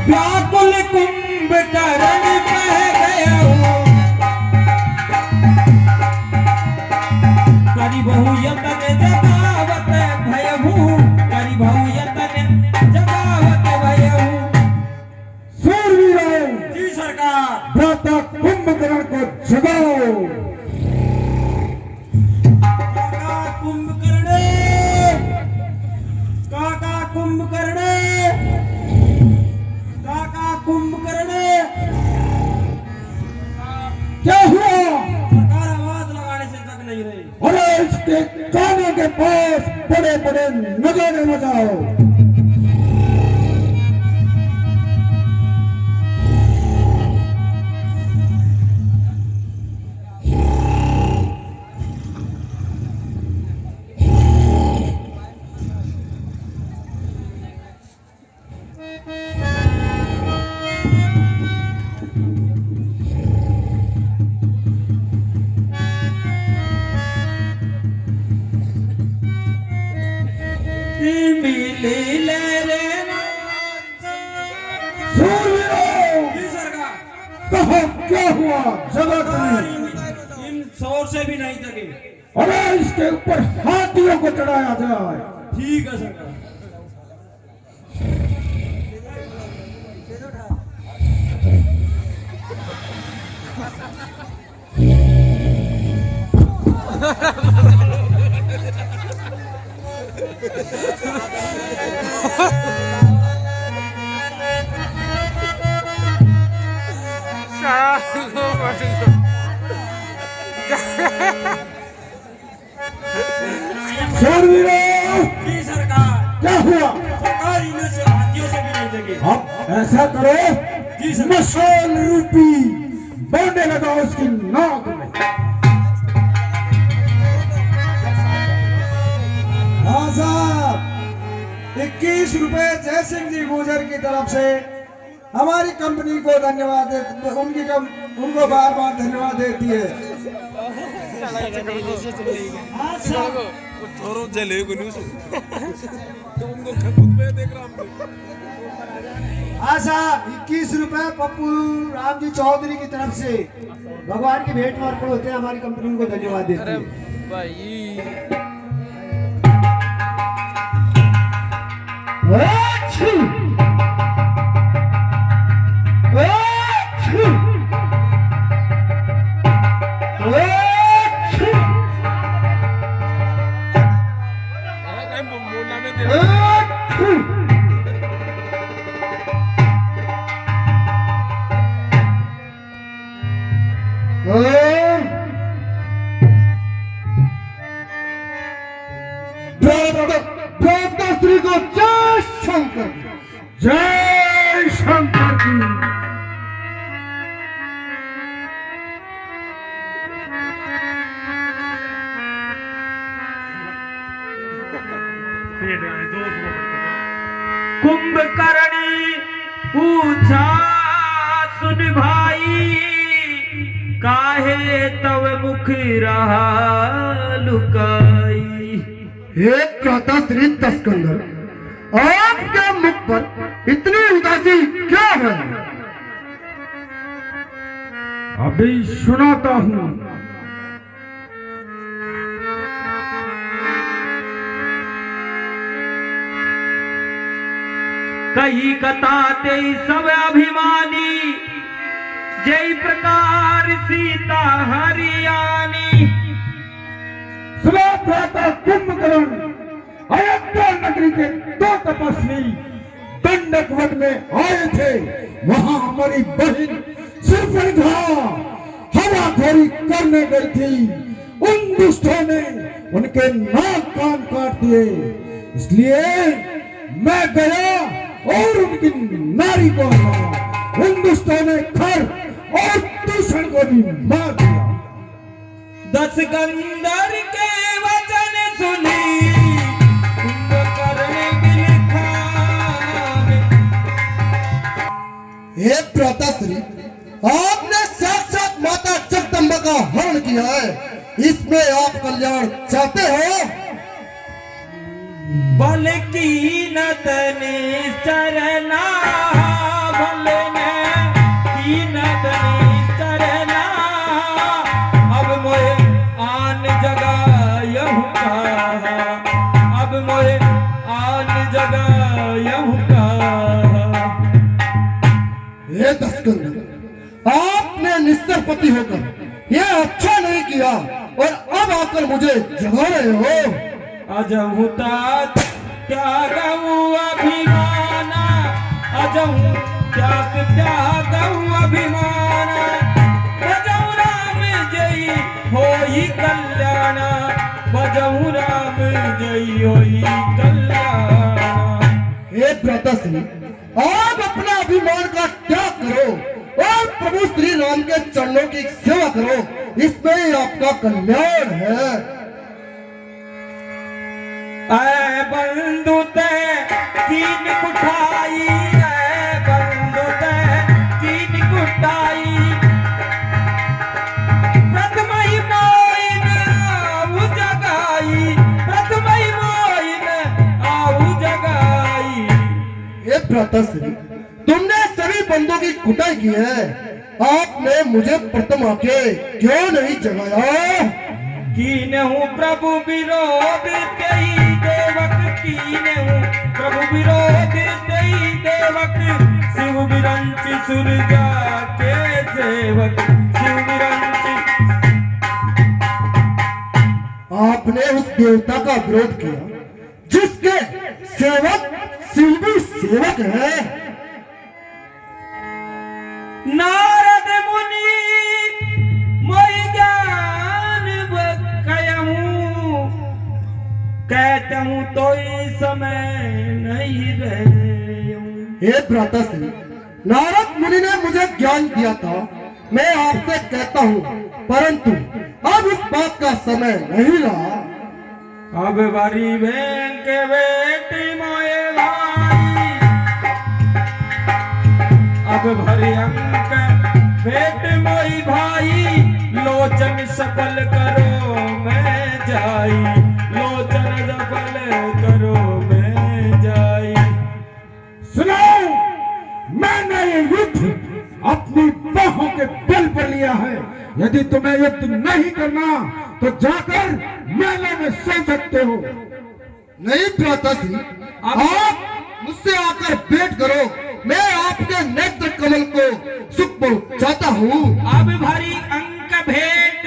व्याकुल कुंभकर्ण कह गया हूँ करी बहु यतन जगावत भयहु करी बहु यतन जगावत भयहु। सूरवीरों जी सरकार। भ्राता कुंभकर्ण को जगाओ। काका कुंभकर्ण, काका कुंभकर्ण, काका कुंभकर्ण। क्या हुआ? सरकार आवाज लगाने से तक नहीं रही। अरे इसके कानों के पास बड़े बड़े नगाड़े बजाओ। कहा क्या हुआ? जगत में इन शोर से भी नहीं जगे। अरे इसके ऊपर हाथियों को चढ़ाया जाए। ठीक है सरकार। जी सरकार। क्या हुआ? सरकार इन्हें से हाथियों से भी नहीं जगे। अब ऐसा करो, जी सर। मशाल रूपी बांधे लगाओ उसकी नाक में। हाँ साहब, 21 रुपए जय सिंह जी गुजर की तरफ से हमारी कंपनी को धन्यवाद उनको बार बार धन्यवाद देती है। आशा 21 रुपए पप्पू राम जी चौधरी की तरफ से भगवान की भेंट में अर्पण होते हैं, हमारी कंपनी को धन्यवाद देती है। श्री को जय शंकर, जय शंकर की। कुंभकर्णी पूछा सुन भाई काहे तव मुख रहा लुकाई। हे प्रातः श्री तस्कंदर, आपके मुख पर इतनी उदासी क्या है? अभी सुनाता हूँ। कही कताते सब अभिमानी जय प्रकार सीता हरियाणी। सुना भ्राता कुंभकर्ण, अयोध्या नगरी के 2 तपस्वी दंडक वन में आए थे। वहां हमारी बहन शूर्पणखा हवाखोरी करने गई थी। उन दुष्टों ने उनके नाक कान काट दिए, इसलिए मैं गया और उनकी नारी को मारा। उन दुष्टों ने खर और दूषण को भी मार दिया। 10 गंधर के वचन सुनी कुंभकर्ण बिलखावे। हे भ्राताश्री, आपने साक्षात माता जगदम्बा का हरण किया है, इसमें आप कल्याण चाहते हो? बल की नतनी चरना हे दस्कंदर, आपने निस्सरपति होकर यह अच्छा नहीं किया और अब आकर मुझे जगा रहे हो। अजहुता त्यागऊ अभिमाना, अजहु त्यागऊ अभिमाना, बजऊ राम जय होई कल्याण, बजऊ राम जय होई कल्याण। हे भ्राताश्री, आप अपना अभिमान का त्याग करो और प्रभु श्री राम के चरणों की सेवा करो, इसमें ही आपका कल्याण है। ऐ बंधु ते तीन कुठाई, ऐ बंधु ते तीन कुठाई, प्रथम ही मोइन आऊ जगाई, प्रथम ही मोइन आऊ जगाई। हे भ्राताश्री, तुमने सभी बंदों की कुटाई की है, आपने मुझे प्रथम आके क्यों नहीं जगाया? कीनहु प्रभु विरोध तेई देवक, कीनहु प्रभु विरोध तेई देवक, शिव विरंच सुरजा के सेवक, शिव विरंच। आपने उस देवता का विरोध किया जिसके सेवक शिव भी सेवक है। नारद मुनि मोहि ज्ञान बकयहु, कहतहु तो समय नहीं रहूं। हे भ्राताश्री, नारद मुनि ने मुझे ज्ञान दिया था, मैं आपसे कहता हूँ, परंतु अब उस बात का समय नहीं रहा। अब बारी बैंक बेटी मोए भाई, अब भरी अंक बेट मोई भाई, लोचन सफल करो मैं जाई, लोचन सफल करो मैं जाई। सुनो, मैंने ये युद्ध अपनी बाहों के बल पर लिया है। यदि तुम्हें युद्ध नहीं करना तो जाकर मेले में सो सकते हो। नहीं भ्राताश्री, आप मुझसे आकर भेंट करो, मैं आपके नेत्र कमल को सुख पहुंचाता हूँ। अब भरी अंक भेंट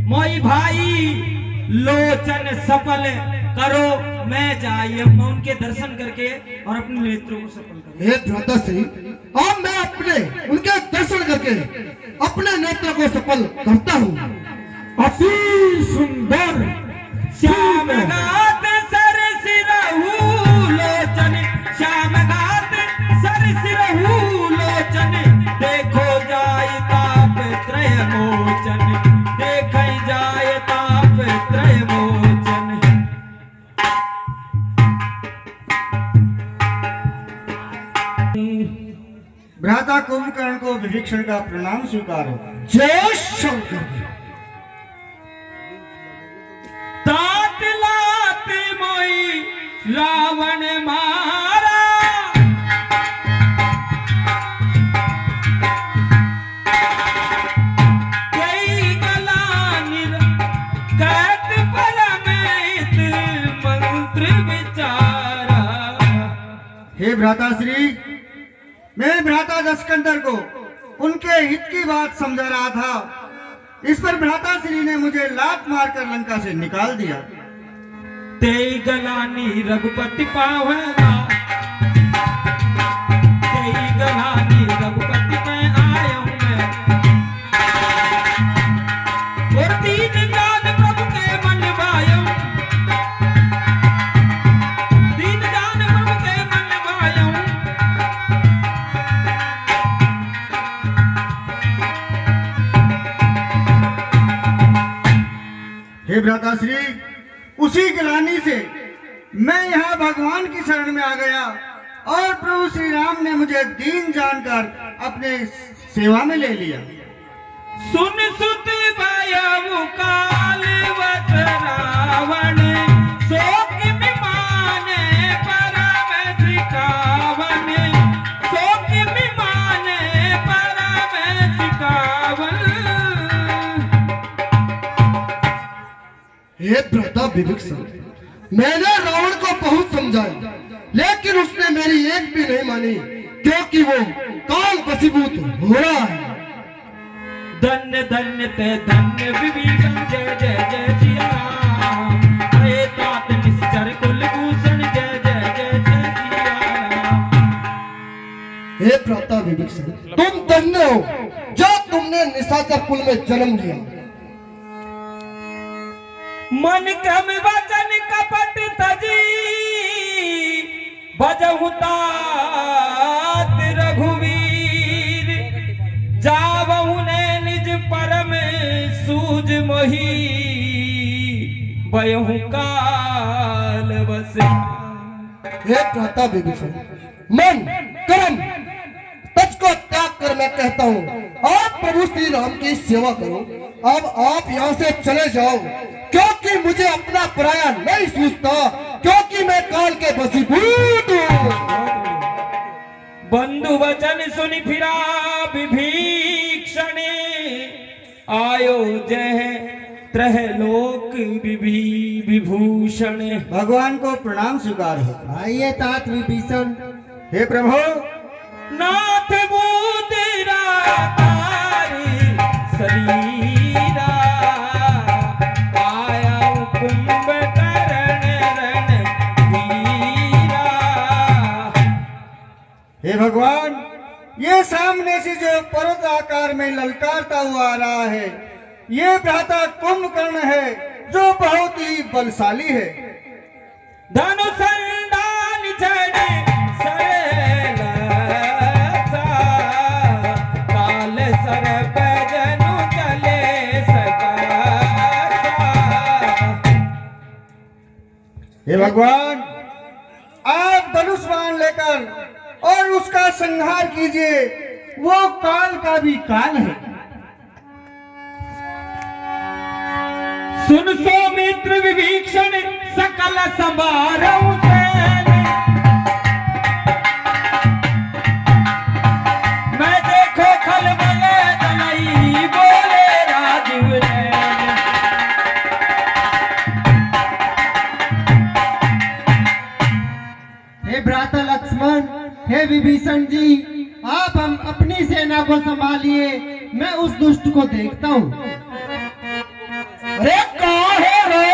मोई भाई, लोचन सफल करो मैं जाई। मैं उनके दर्शन करके और अपने नेत्रों को सफल करूं। हे भ्राताश्री, अब मैं अपने उनके दर्शन करके अपने नेत्र को सफल करता हूँ। अति सुंदर श्याम गात सर सिरहू लोचन, श्याम गात सर सिरहू लोचन, देखो जाय ताप त्रय मोचन, देख जाय ताप त्रय मोचन। भ्राता कुंभकर्ण को विभीषण का प्रणाम स्वीकार हो। जय शंकर। तात लात मोई रावण मारा, कई गलानिर कैत परमेत मंत्र विचारा। हे भ्राताश्री, मैं भ्राता दस्कंदर को उनके हित की बात समझा रहा था, इस पर भ्राताश्री ने मुझे लात मारकर लंका से निकाल दिया। तेई गलानी रघुपति पावना, तेई गलानी रघुपति में आया हूं मैं, और तीन जान प्रभु के मन भायो, तीन जान प्रभु के मन भायो। हे भ्राताश्री, उसी गिलानी से मैं यहाँ भगवान की शरण में आ गया और प्रभु श्री राम ने मुझे दीन जानकर अपने सेवा में ले लिया। सुन सुत भयउ काल वत रावण, शोक विमाने परम सिकावन, शोक विमाने परम सिकावन। हे भ्राता विभीषण, मैंने रावण को बहुत समझाया, लेकिन उसने मेरी एक भी नहीं मानी। क्योंकि वो काल वशीभूत हो रहा है। धन्य धन्य ते धन्य विभीषण, जय जय जय सिया राम। हे तात निश्चर कुलभूषण, जय जय जय जय सिया राम। हे भ्राता विभीषण, तुम धन्य हो जो तुमने निशाचर कुल में जन्म लिया। मन क्रम वचन कपट तजी, बजहु तात रघुवीर। जावहु ने निज परम सूझ मोही, बयहु काल बसे। हे भ्राता विभीषण, मन कर्म तज को त्याग कर मैं कहता हूँ आप प्रभु श्री राम की सेवा करो। अब आप यहाँ से चले जाओ, क्योंकि मुझे अपना पराया नहीं सूझता, क्योंकि मैं काल के वशीभूत हूँ। बंधु वचन सुनि फिरा विभीषण, आयो जय त्रह लोक विभूषण। भगवान को प्रणाम स्वीकार हो। आइए तात विभीषण। हे प्रभु, नाथ मुद्रा तारी शरीरा, आया कुंभकर्ण रणवीरा। हे भगवान, ये सामने से जो पर्वत आकार में ललकारता हुआ आ रहा है, ये भ्राता कुंभकर्ण है, जो बहुत ही बलशाली है। धनुषंडान चढ़े सरलता, काल सर्प जनु चले सकाता। हे भगवान, आप धनुष बाण लेकर और उसका संहार कीजिए, वो काल का भी काल है। सुन सौमित्र विभीषण सकल समारोह सैन, मैं देखो खलबल दलई बोले राजीव नैन। हे भ्राता लक्ष्मण, हे विभीषण जी, आप हम अपनी सेना को संभालिए, मैं उस दुष्ट को देखता हूँ। अरे कहाँ है रे?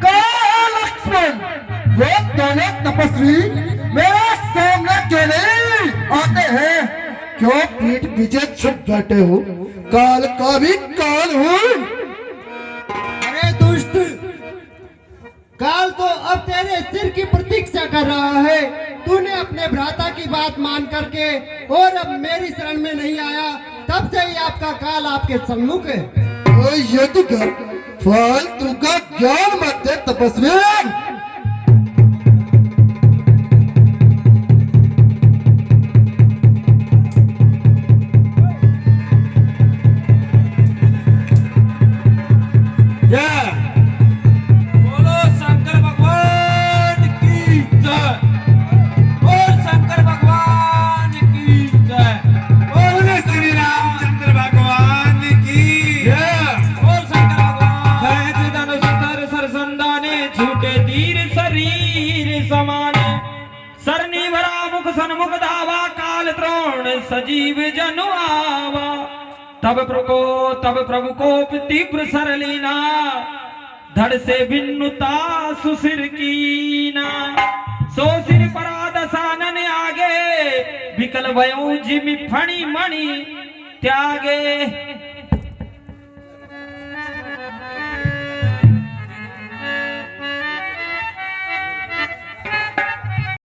कहाँ है लक्ष्मण? वो दोनों तपस्वी मेरे सामने क्यों नहीं आते हैं? क्यों पीठ पीछे छुप बैठे हो? काल का भी काल हूँ। अरे दुष्ट, काल तो अब तेरे सिर की प्रतीक्षा कर रहा है। तूने अपने भ्राता की बात मान करके और अब मेरी शरण में नहीं आया, तब से ही आपका काल आपके सम्मुख है। ये तो कर फालतू का ज्ञान मत दे तपस्वी। बोलो शंकर भगवान की जय, बोल शंकर भगवान की जय, बोल श्री रामचंद्र भगवान की जय, बोल शंकर भगवान। सहज धनुष धर सरसंदाने, छूटे तीर शरीर समाने। सरनी भरा मुख सन्मुख धावा, काल त्रोण सजीव जनु आवा। तब प्रभु को तीव्र सरलीना, धड़ से भिन्नुता सुसिर कीना। सो सिर परा दसानन आगे, विकल भयो जिमि फणी मणि त्यागे।